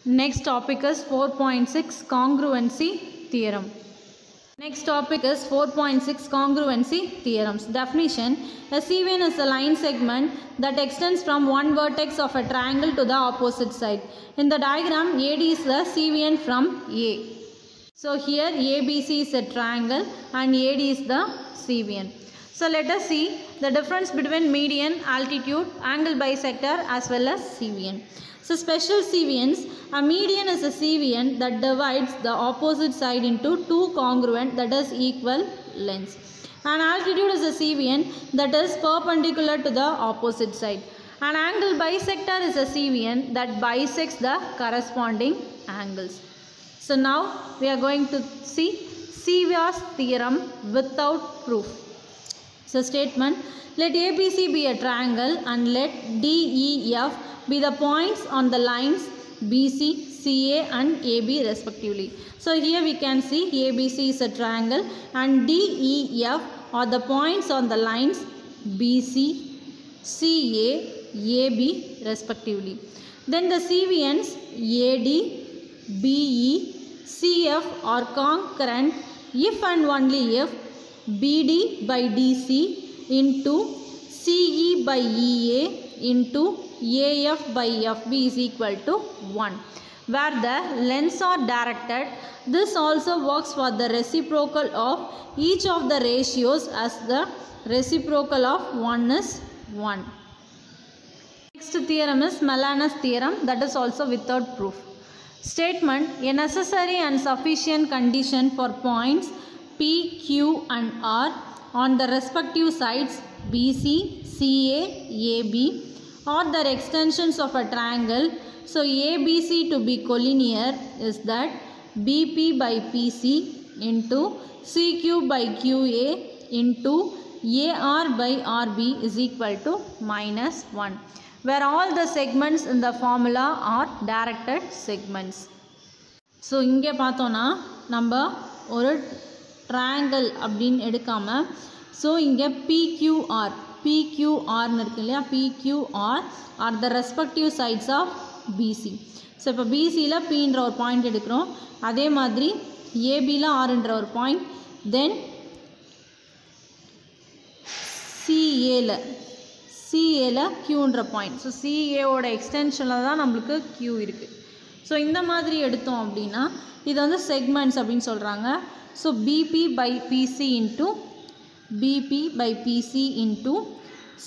Next topic is 4.6 congruency theorem. Next topic is 4.6 congruency theorems. Definition: a CV is a line segment that extends from one vertex of a triangle to the opposite side. In the diagram, AD is the CVN from A. So here ABC is a triangle and AD is the CVN. So let us see the difference between median, altitude, angle bisector as well as CVN. So special CVNs, a median is a CVN that divides the opposite side into two congruent, that is equal lengths. An altitude is a CVN that is perpendicular to the opposite side. An angle bisector is a CVN that bisects the corresponding angles. So now we are going to see CVR's theorem without proof. So statement: let ABC be a triangle and let DEF be the points on the lines BC, CA and AB respectively. So here we can see ABC is a triangle and DEF are the points on the lines BC, CA, AB respectively. Then the CVNs AD, BE, CF are concurrent if and only if BD by DC into CE by EA into AF by FB is equal to 1. Where the lengths are directed, this also works for the reciprocal of each of the ratios, as the reciprocal of 1 is 1. Next theorem is Malanus theorem, that is also without proof. Statement: a necessary and sufficient condition for points P, Q and R on the respective sides BC, CA, AB or their extensions of a triangle, so ABC to be collinear, is that BP by PC into CQ by QA into AR by RB is equal to -1, where all the segments in the formula are directed segments. So இங்கே பார்த்தோன்னா நம்ம ஒரு triangle அப்படின்னு எடுக்காம, so இங்கே PQR ன்னு இருக்கு இல்லையா, PQR are the respective sides of BC. So இப்போ BCயில் Pன்ற ஒரு பாயிண்ட் எடுக்கிறோம், அதே மாதிரி ABயில் Rன்ற ஒரு பாயிண்ட், தென் CAயில் Qன்ற பாயிண்ட். ஸோ CAவோட எக்ஸ்டென்ஷனில் தான் நம்மளுக்கு Q இருக்குது. ஸோ இந்த மாதிரி எடுத்தோம் அப்படின்னா இது வந்து செக்மெண்ட்ஸ் அப்படின்னு சொல்கிறாங்க. So BP by PC into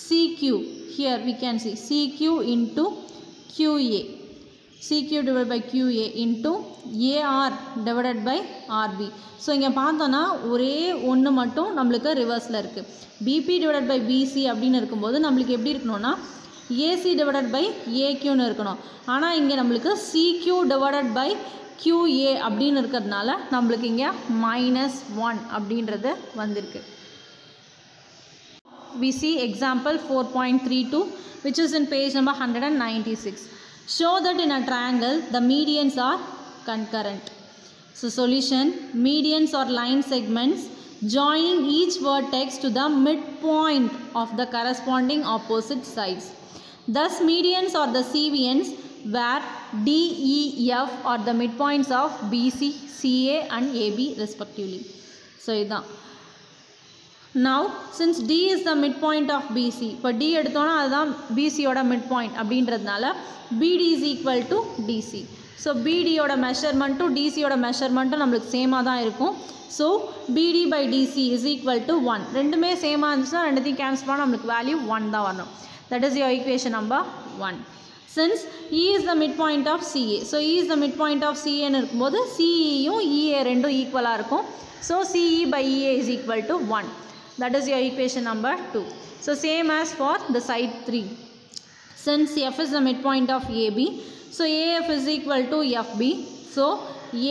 CQ. Here we can see CQ into QA. CQ divided by QA into AR divided by RB. So இங்கே பார்த்தோன்னா ஒரே ஒன்று மட்டும் நம்மளுக்கு ரிவர்ஸில் இருக்குது. BP divided by BC அப்படின்னு இருக்கும்போது நம்மளுக்கு எப்படி இருக்கணும்னா AC divided by AQன்னு இருக்கணும். ஆனால் இங்கே நம்மளுக்கு CQ divided by QA அப்படின்னு இருக்கிறதுனால நம்மளுக்கு இங்கே -1 அப்படின்றது வந்திருக்கு. We see example 4.32 which is in page number 196. Show that in a triangle the medians are concurrent. So solution: medians are line segments joining each vertex to the midpoint of the corresponding opposite sides. Thus medians are the CVNs where DEF are the midpoints of BC, CA and AB respectively. So இதான். Now since D is the midpoint of BC, இப்போ D எடுத்தோன்னா அதுதான் BCயோட midpoint அப்படின்றதுனால BD is equal to DC. So BDயோட மெஷர்மெண்ட்டும் DCயோட மெஷர்மெண்ட்டும் நம்மளுக்கு சேமாக தான் இருக்கும். So BD by DC is equal to 1. ரெண்டுமே சேமாக இருந்துச்சுன்னா ரெண்டுத்தையும் கேன்சல் பண்ணால் நம்மளுக்கு வேல்யூ 1 தான் வரணும். That is your equation number 1. Since E is the midpoint of CA, so E is the midpoint of CA ன்னு இருக்கும்போது CEயும் EA ரெண்டும் ஈக்குவலாக இருக்கும். So CE by EA is equal to 1. That is your equation number 2. So same as for the side 3. Since F is the midpoint of AB, so AF is equal to FB. So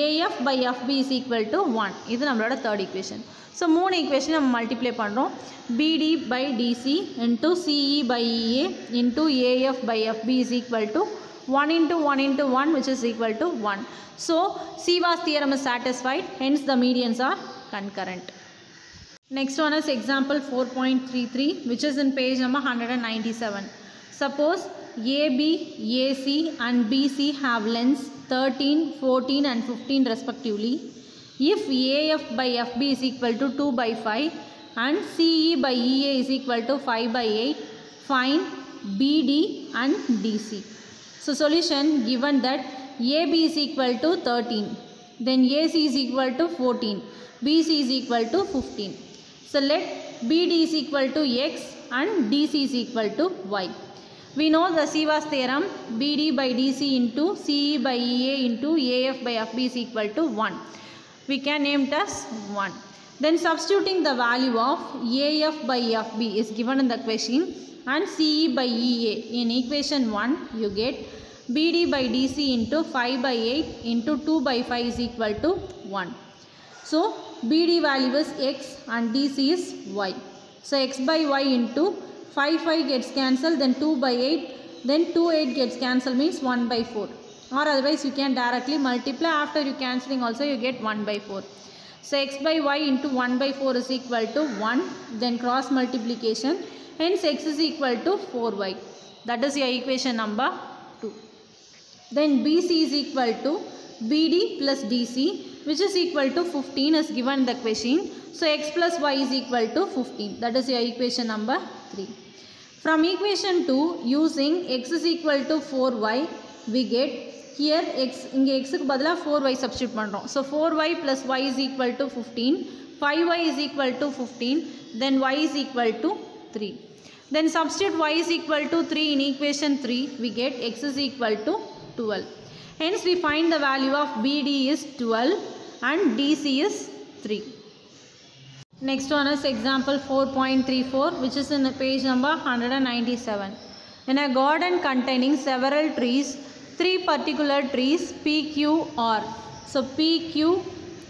AF by FB is equal to 1. இது நம்மளோட third equation. So மூணு equation நம்ம multiply பண்ணுறோம். BD by DC into CE by EA into AF by FB is equal to 1 into 1 into 1, which is equal to 1. So CVR's theorem is satisfied, hence the medians are concurrent. Next one is example 4.33 which is in page number 197. Suppose AB, AC and BC have lengths 13, 14 and 15 respectively. If AF by FB is equal to 2 by 5 and CE by EA is equal to 5 by 8, find BD and DC. So solution, given that AB is equal to 13, then AC is equal to 14, BC is equal to 15. So let BD is equal to X and DC is equal to Y. We know the Siva's theorem, BD by DC into CE by EA into AF by FB is equal to 1. We can name it as 1. Then substituting the value of AF by FB is given in the question and CE by EA in equation 1, you get BD by DC into 5 by 8 into 2 by 5 is equal to 1. So BD value is X and DC is Y. So X by Y into 5 gets cancelled, then 2 by 8, then 2 8 gets cancelled, means 1 by 4. Or otherwise you can directly multiply, after you cancelling also you get 1 by 4. So X by Y into 1 by 4 is equal to 1, then cross multiplication, hence X is equal to 4Y. That is your equation number 2. Then BC is equal to BD plus DC, which is equal to 15 is given in the question. So X plus Y is equal to 15. That is your equation number 3. From equation 2, using X is equal to 4Y, we get here X, inge X ku badala 4Y substitute pandrom. So 4Y plus Y is equal to 15, 5Y is equal to 15, then Y is equal to 3. Then substitute Y is equal to 3 in equation 3, we get X is equal to 12. Hence we find the value of BD is 12 and DC is 3. Next one is example 4.34, which is in page number 197. In a garden containing several trees, 3 particular trees PQR. So PQR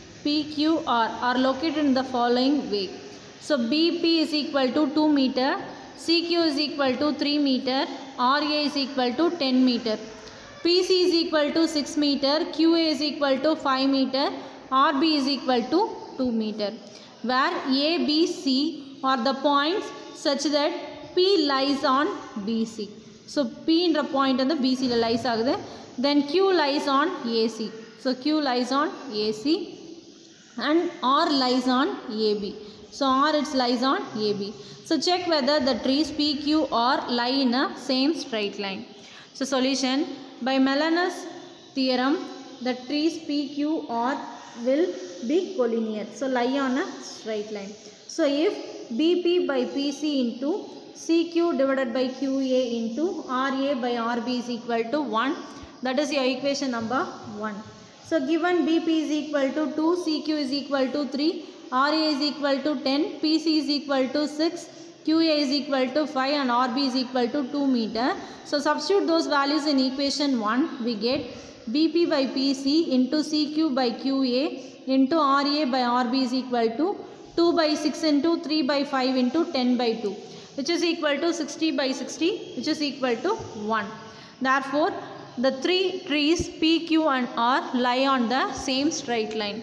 are located in the following way. So BP is equal to 2 meter, CQ is equal to 3 meter, RA is equal to 10 meter. PC is equal to 6 meter, QA is equal to 5 meter, RB is equal to 2 meter. Where A, B, C are the points such that P lies on BC. So P in the point and the BC lies agudhu. Then Q lies on AC. So Q lies on AC and R lies on AB. So R it lies on AB. So check whether the trees PQR lie in a same straight line. So solution, by Malan's theorem, the trees PQR will be collinear. So lie on a straight line. So if BP by PC into CQ divided by QA into RA by RB is equal to 1, that is your equation number 1. So given BP is equal to 2, CQ is equal to 3, RA is equal to 10, PC is equal to 6, QA is equal to 5 and RB is equal to 2 meter. So substitute those values in equation 1, we get BP by PC into CQ by QA into RA by RB is equal to 2 by 6 into 3 by 5 into 10 by 2, which is equal to 60 by 60, which is equal to 1. Therefore, the 3 trees P, Q and R lie on the same straight line.